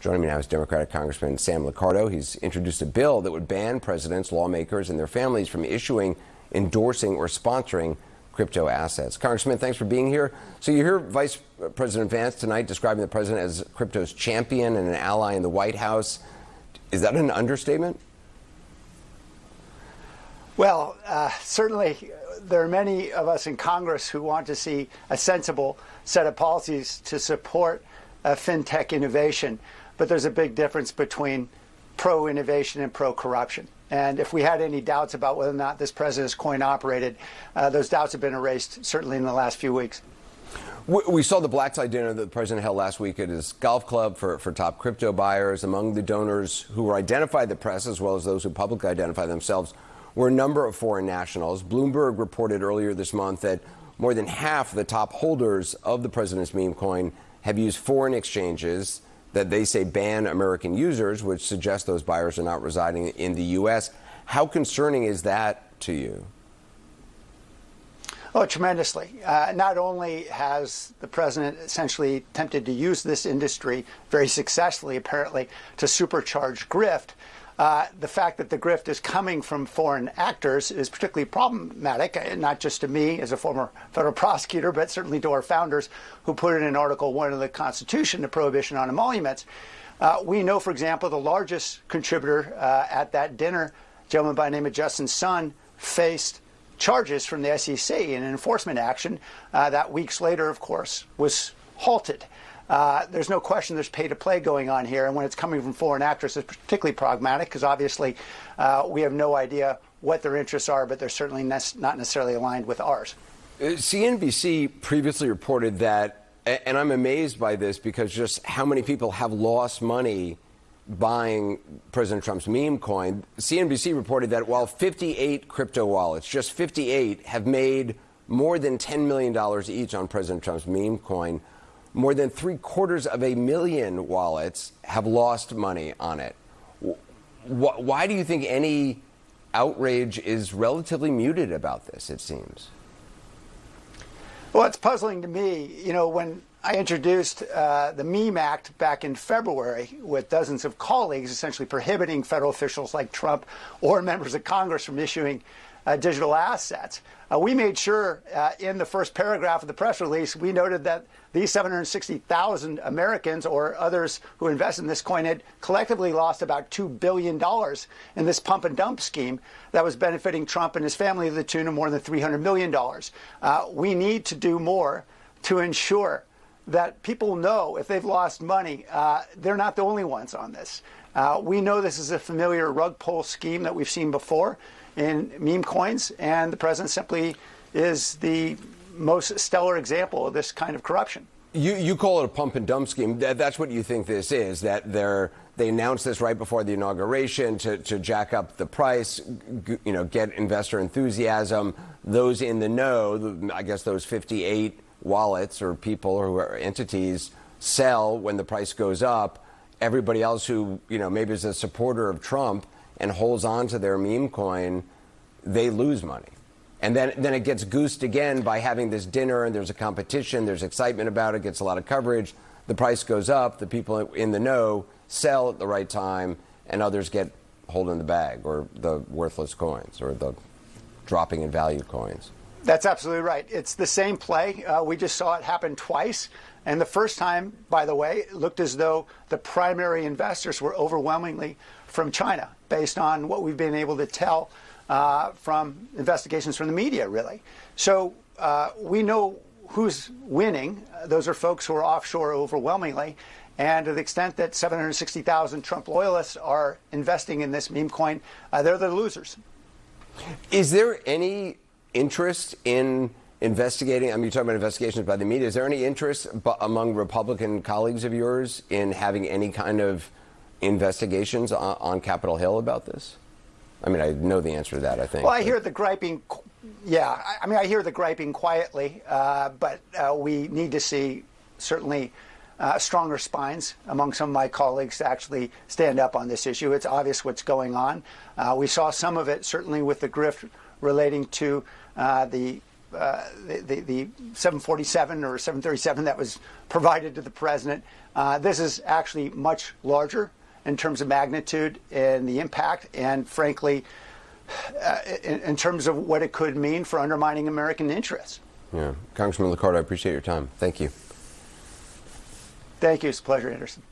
Joining me now is Democratic Congressman Sam Liccardo. He's introduced a bill that would ban presidents, lawmakers, and their families from issuing, endorsing, or sponsoring crypto assets. Congressman, thanks for being here. So you hear Vice President Vance tonight describing the president as crypto's champion and an ally in the White House. Is that an understatement? Well, certainly there are many of us in Congress who want to see a sensible set of policies to support fintech innovation. But there's a big difference between pro-innovation and pro-corruption. And if we had any doubts about whether or not this president's coin operated, those doubts have been erased, certainly in the last few weeks. We saw the black tie dinner that the president held last week at his golf club for top crypto buyers. Among the donors who were identified in the press, as well as those who publicly identify themselves, were a number of foreign nationals. Bloomberg reported earlier this month that more than half the top holders of the president's meme coin have used foreign exchanges that they say ban American users, which suggests those buyers are not residing in the U.S. How concerning is that to you? Oh, tremendously. Not only has the president essentially attempted to use this industry very successfully, apparently, to supercharge grift, the fact that the grift is coming from foreign actors is particularly problematic, not just to me as a former federal prosecutor, but certainly to our founders who put in Article 1 of the Constitution the prohibition on emoluments. We know, for example, the largest contributor at that dinner, a gentleman by the name of Justin Sun, faced charges from the SEC in an enforcement action that weeks later, of course, was halted. There's no question there's pay-to-play going on here, and when it's coming from foreign actors, it's particularly problematic because obviously we have no idea what their interests are, but they're certainly not necessarily aligned with ours. CNBC previously reported that, and I'm amazed by this because just how many people have lost money buying President Trump's meme coin. CNBC reported that while 58 crypto wallets, just 58, have made more than $10 million each on President Trump's meme coin, more than 750,000 wallets have lost money on it. Why do you think any outrage is relatively muted about this, it seems? Well, it's puzzling to me. You know, when I introduced the Meme Act back in February with dozens of colleagues, essentially prohibiting federal officials like Trump or members of Congress from issuing digital assets, we made sure in the first paragraph of the press release, we noted that these 760,000 Americans or others who invested in this coin had collectively lost about $2 billion in this pump and dump scheme that was benefiting Trump and his family to the tune of more than $300 million. We need to do more to ensure that people know if they've lost money, they're not the only ones on this. We know this is a familiar rug pull scheme that we've seen before in meme coins, and the president simply is the most stellar example of this kind of corruption. You call it a pump and dump scheme. That's what you think this is, that they announced this right before the inauguration to jack up the price, get investor enthusiasm. Those in the know, I guess those 58 wallets or people or entities sell when the price goes up. Everybody else who, maybe is a supporter of Trump and holds on to their meme coin, they lose money. And then it gets goosed again by having this dinner, and there's a competition, there's excitement about it, gets a lot of coverage. The price goes up, the people in the know sell at the right time, and others get holding the bag or the worthless coins or the dropping in value coins. That's absolutely right. It's the same play. We just saw it happen twice. And the first time, by the way, it looked as though the primary investors were overwhelmingly from China, based on what we've been able to tell from investigations from the media, really. So we know who's winning. Those are folks who are offshore overwhelmingly. And to the extent that 760,000 Trump loyalists are investing in this meme coin, they're the losers. Is there any interest in investigating? I mean, you're talking about investigations by the media. Is there any interest among Republican colleagues of yours in having any kind of investigations on Capitol Hill about this? I mean, I know the answer to that, I think. Well, I hear the griping. Yeah, I mean, I hear the griping quietly, but we need to see certainly stronger spines among some of my colleagues to actually stand up on this issue. It's obvious what's going on. We saw some of it certainly with the grift relating to the the 747 or 737 that was provided to the president. This is actually much larger in terms of magnitude and the impact, and frankly, in terms of what it could mean for undermining American interests. Yeah. Congressman Liccardo, I appreciate your time. Thank you. Thank you. It's a pleasure, Anderson.